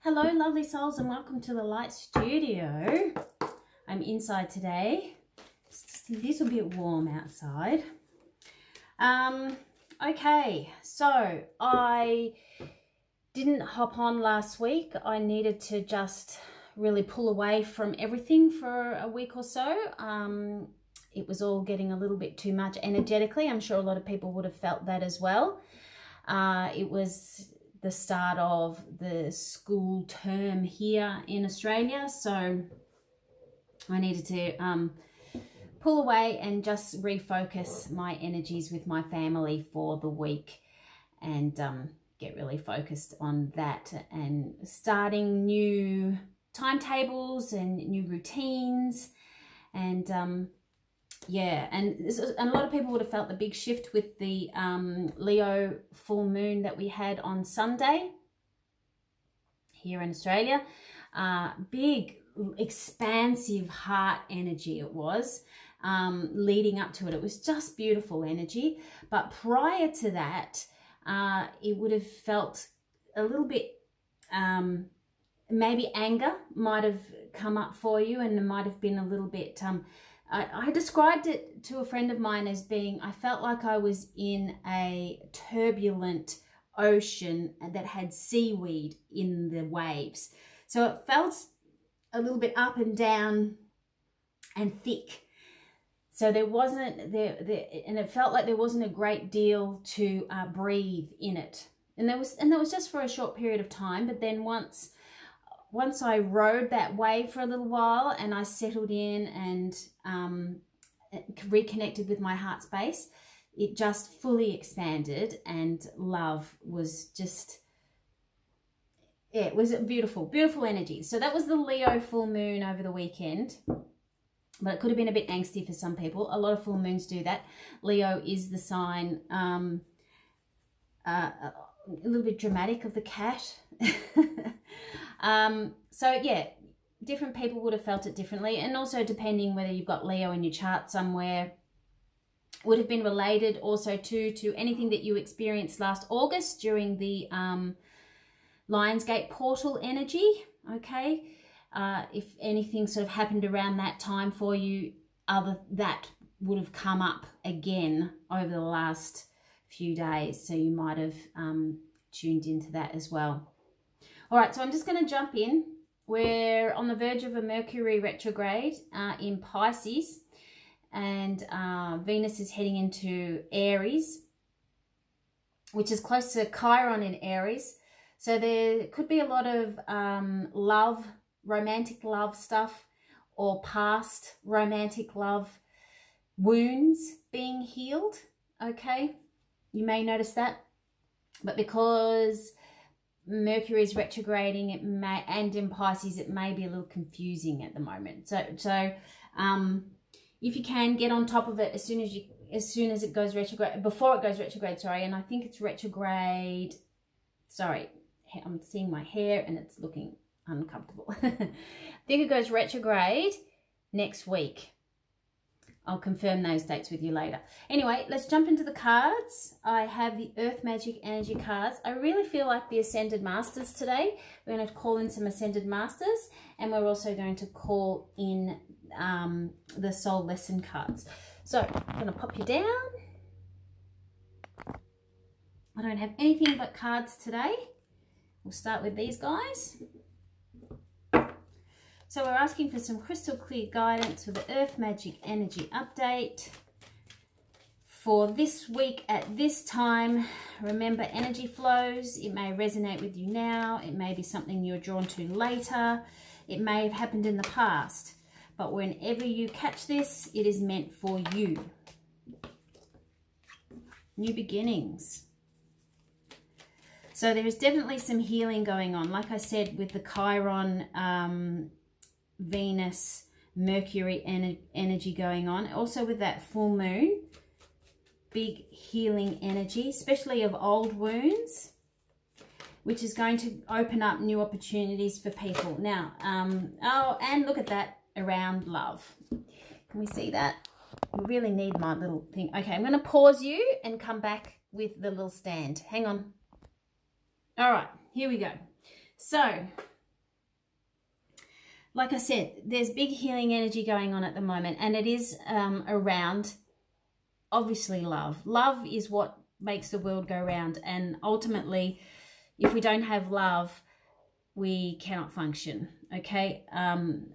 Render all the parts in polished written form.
Hello lovely souls and welcome to the Light Studio. I'm inside today. It's just a little bit warm outside. Okay, so I didn't hop on last week. I needed to just really pull away from everything for a week or so. It was all getting a little bit too much energetically. I'm sure a lot of people would have felt that as well. It was the start of the school term here in Australia, so I needed to pull away and just refocus my energies with my family for the week and get really focused on that and starting new timetables and new routines and yeah, and a lot of people would have felt the big shift with the Leo full moon that we had on Sunday here in Australia. Big, expansive heart energy it was leading up to it. It was just beautiful energy. But prior to that, it would have felt a little bit, maybe anger might have come up for you, and it might have been a little bit... I described it to a friend of mine as being, I felt like I was in a turbulent ocean that had seaweed in the waves. So it felt a little bit up and down and thick. So there wasn't, and it felt like there wasn't a great deal to breathe in it. And that was just for a short period of time. But then once I rode that wave for a little while and I settled in and reconnected with my heart space, it just fully expanded, and love was just, yeah, it was a beautiful, beautiful energy. So that was the Leo full moon over the weekend, but it could have been a bit angsty for some people. A lot of full moons do that. Leo is the sign, a little bit dramatic, of the cat. So yeah, different people would have felt it differently, and also depending whether you've got Leo in your chart somewhere, would have been related also to anything that you experienced last August during the Lionsgate portal energy. Okay, if anything sort of happened around that time for you, that would have come up again over the last few days, so you might have tuned into that as well. All right, so I'm just going to jump in. We're on the verge of a Mercury retrograde in Pisces, and Venus is heading into Aries, which is close to Chiron in Aries. So there could be a lot of love, romantic love stuff, or past romantic love wounds being healed, okay? You may notice that, but because Mercury is retrograding, it may, and in Pisces, it may be a little confusing at the moment. So if you can, get on top of it as soon as it goes retrograde, before it goes retrograde, sorry. And I think it's retrograde, sorry, I'm seeing my hair and it's looking uncomfortable. I think it goes retrograde next week. I'll confirm those dates with you later. Anyway, let's jump into the cards. I have the Earth Magic Energy cards. I really feel like the Ascended Masters today. We're going to call in some Ascended Masters, and we're also going to call in the Soul Lesson cards. So I'm going to pop you down. I don't have anything but cards today. We'll start with these guys. So we're asking for some crystal clear guidance for the Earth Magic Energy update for this week at this time. Remember, energy flows. It may resonate with you now. It may be something you're drawn to later. It may have happened in the past. But whenever you catch this, it is meant for you. New beginnings. So there is definitely some healing going on. Like I said, with the Chiron... Venus, Mercury energy going on. Also with that full moon, big healing energy, especially of old wounds, which is going to open up new opportunities for people. Now, oh, and look at that, around love. Can we see that? We really need my little thing. Okay, I'm going to pause you and come back with the little stand. Hang on. All right, here we go. So like I said, there's big healing energy going on at the moment, and it is around, obviously, love. Love is what makes the world go round, and ultimately, if we don't have love, we cannot function, okay?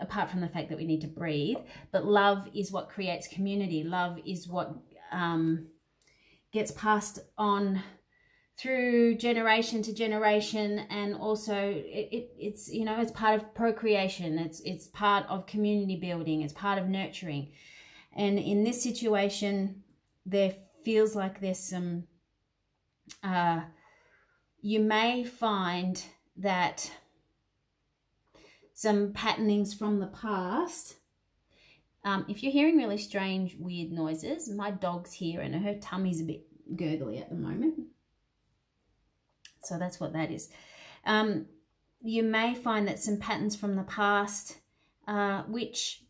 Apart from the fact that we need to breathe, but love is what creates community. Love is what gets passed on through generation to generation, and also it's you know, it's part of procreation, it's part of community building, it's part of nurturing. And in this situation, there feels like there's some you may find that some patternings from the past. If you're hearing really strange, weird noises, my dog's here and her tummy's a bit gurgly at the moment. So that's what that is. You may find that some patterns from the past, which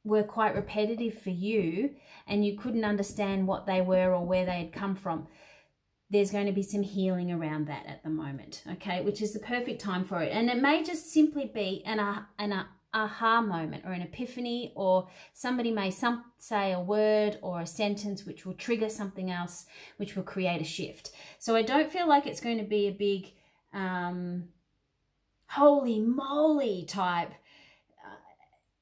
were quite repetitive for you, and you couldn't understand what they were or where they had come from, there's going to be some healing around that at the moment, okay, which is the perfect time for it. And it may just simply be an aha moment or an epiphany, or somebody may say a word or a sentence which will trigger something else, which will create a shift. So I don't feel like it's going to be a big holy moly type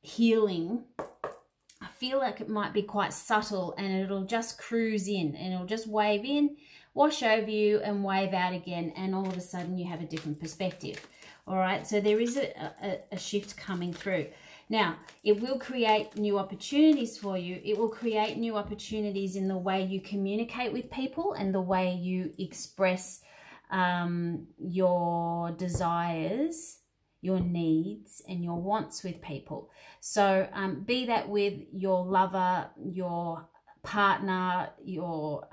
healing. I feel like it might be quite subtle, and it'll just cruise in, and it'll just wave in, wash over you, and wave out again, and all of a sudden you have a different perspective. All right, so there is a shift coming through. Now, it will create new opportunities for you. It will create new opportunities in the way you communicate with people and the way you express your desires, your needs, and your wants with people. So be that with your lover, your partner, your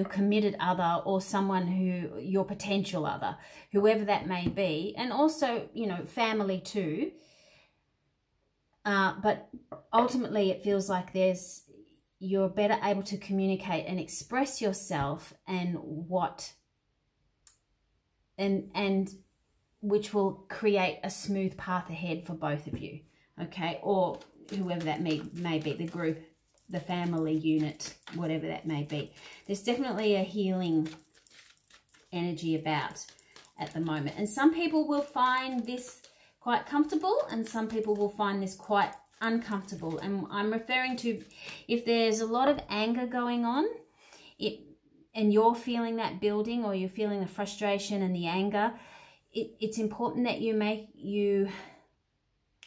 committed other, or someone who, your potential other, whoever that may be, and also, you know, family too. But ultimately it feels like you're better able to communicate and express yourself, and which will create a smooth path ahead for both of you, okay? Or whoever that may be, the group, the family unit, whatever that may be. There's definitely a healing energy about at the moment. And some people will find this quite comfortable, and some people will find this quite uncomfortable. And I'm referring to, if there's a lot of anger going on, and you're feeling that building, or you're feeling the frustration and the anger, it's important that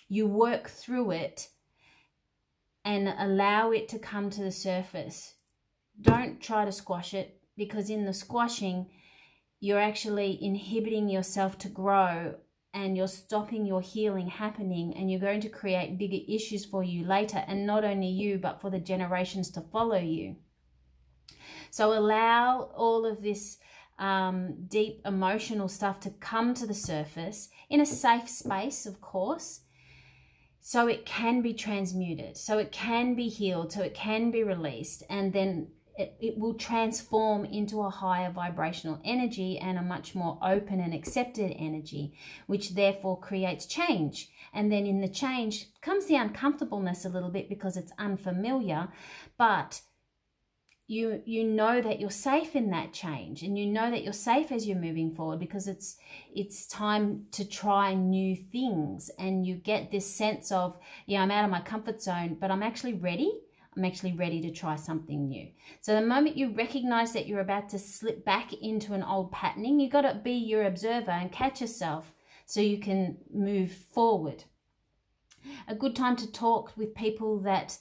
you work through it and allow it to come to the surface. Don't try to squash it, because in the squashing, you're actually inhibiting yourself to grow, and you're stopping your healing happening, and you're going to create bigger issues for you later, and not only you, but for the generations to follow you. So allow all of this deep emotional stuff to come to the surface in a safe space, of course, so it can be transmuted, so it can be healed, so it can be released, and then it will transform into a higher vibrational energy and a much more open and accepted energy, which therefore creates change. And then in the change comes the uncomfortableness a little bit, because it's unfamiliar, but you know that you're safe in that change, and you know that you're safe as you're moving forward, because it's time to try new things, and you get this sense of, yeah, I'm out of my comfort zone, but I'm actually ready to try something new. So the moment you recognize that you're about to slip back into an old patterning, you got to be your observer and catch yourself so you can move forward. A good time to talk with people that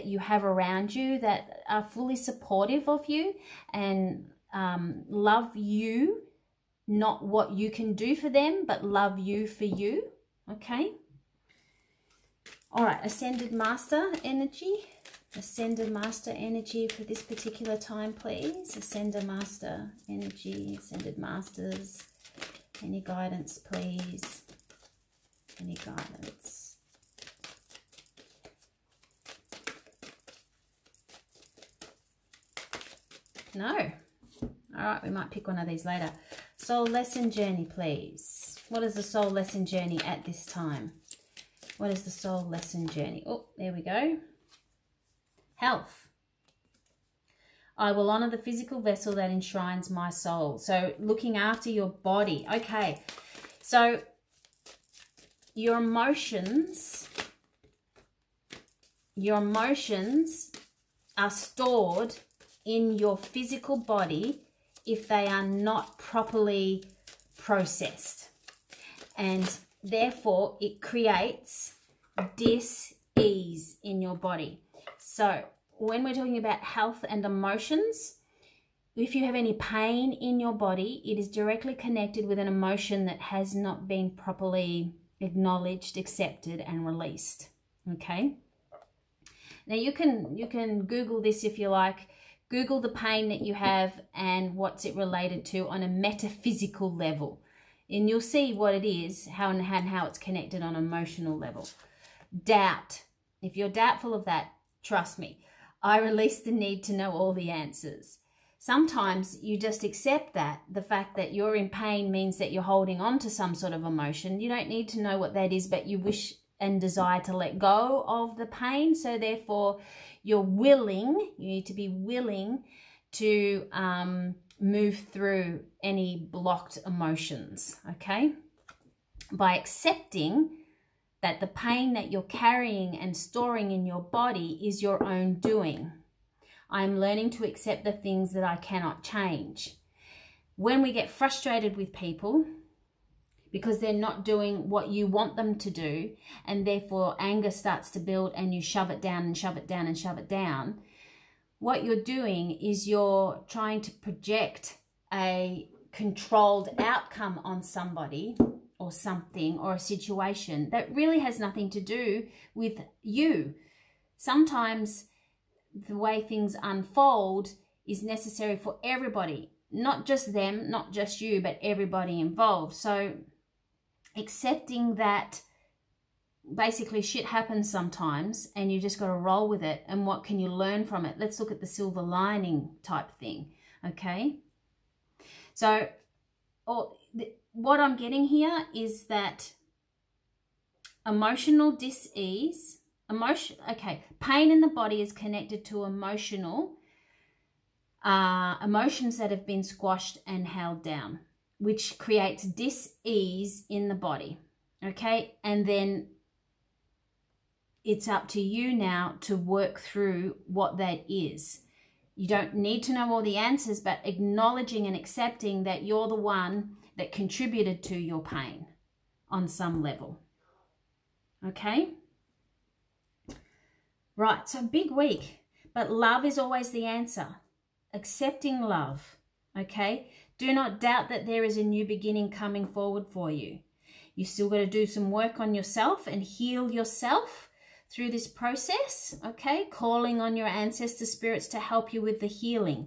you have around you that are fully supportive of you and love you, not what you can do for them, but love you for you, okay? All right, Ascended Master energy. Ascended Master energy for this particular time, please. Ascended Master energy, Ascended Masters. Any guidance, please? Any guidance? No. All right, we might pick one of these later. Soul Lesson Journey, please. What is the soul lesson journey at this time? What is the soul lesson journey? Oh, there we go. Health. I will honor the physical vessel that enshrines my soul. So looking after your body. Okay. So your emotions are stored in your physical body if they are not properly processed. And therefore, it creates dis-ease in your body. So when we're talking about health and emotions, if you have any pain in your body, it is directly connected with an emotion that has not been properly acknowledged, accepted, and released. Okay? Now, you can Google this if you like. Google the pain that you have and what's it related to on a metaphysical level. And you'll see what it is, how it's connected on an emotional level. Doubt. If you're doubtful of that, trust me, I release the need to know all the answers. Sometimes you just accept that the fact that you're in pain means that you're holding on to some sort of emotion. You don't need to know what that is, but you wish and desire to let go of the pain. So therefore, you need to be willing to move through any blocked emotions, okay? By accepting that the pain that you're carrying and storing in your body is your own doing. I'm learning to accept the things that I cannot change. When we get frustrated with people because they're not doing what you want them to do, and therefore anger starts to build and you shove it down and shove it down and shove it down, what you're doing is you're trying to project a controlled outcome on somebody or something or a situation that really has nothing to do with you. Sometimes the way things unfold is necessary for everybody, not just them, not just you, but everybody involved. So accepting that basically shit happens sometimes and you just got to roll with it, and what can you learn from it? Let's look at the silver lining type thing, okay? So what I'm getting here is that emotional dis-ease, pain in the body is connected to emotions that have been squashed and held down, which creates dis-ease in the body, okay? And then it's up to you now to work through what that is. You don't need to know all the answers, but acknowledging and accepting that you're the one that contributed to your pain on some level. Okay? Right, so big week, but love is always the answer. Accepting love, okay? Do not doubt that there is a new beginning coming forward for you. You still got to do some work on yourself and heal yourself through this process, okay? Calling on your ancestor spirits to help you with the healing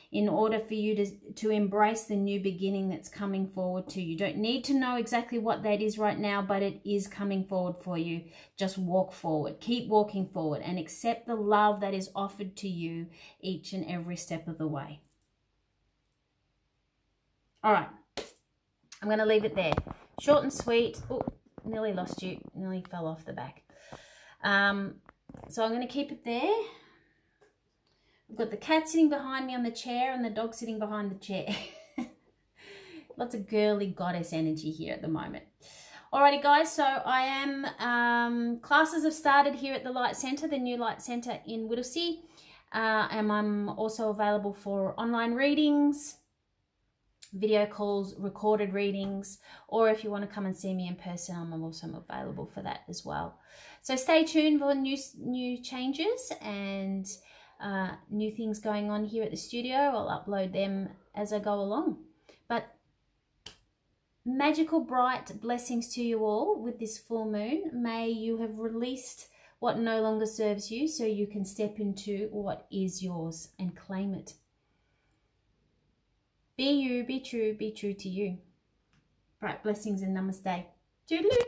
in order for you to embrace the new beginning that's coming forward to you. You don't need to know exactly what that is right now, but it is coming forward for you. Just walk forward. Keep walking forward and accept the love that is offered to you each and every step of the way. All right. I'm going to leave it there. Short and sweet. Oh, nearly lost you. Nearly fell off the back. So I'm going to keep it there. I've got the cat sitting behind me on the chair and the dog sitting behind the chair. Lots of girly goddess energy here at the moment. Alrighty guys, so I am, classes have started here at the Light Centre, the new Light Centre in Whittlesea. And I'm also available for online readings, video calls, recorded readings, or if you want to come and see me in person, I'm also available for that as well. So stay tuned for new changes and new things going on here at the studio. I'll upload them as I go along. But magical bright blessings to you all with this full moon. May you have released what no longer serves you so you can step into what is yours and claim it. Be you, be true to you. Bright blessings and namaste. Toodaloo.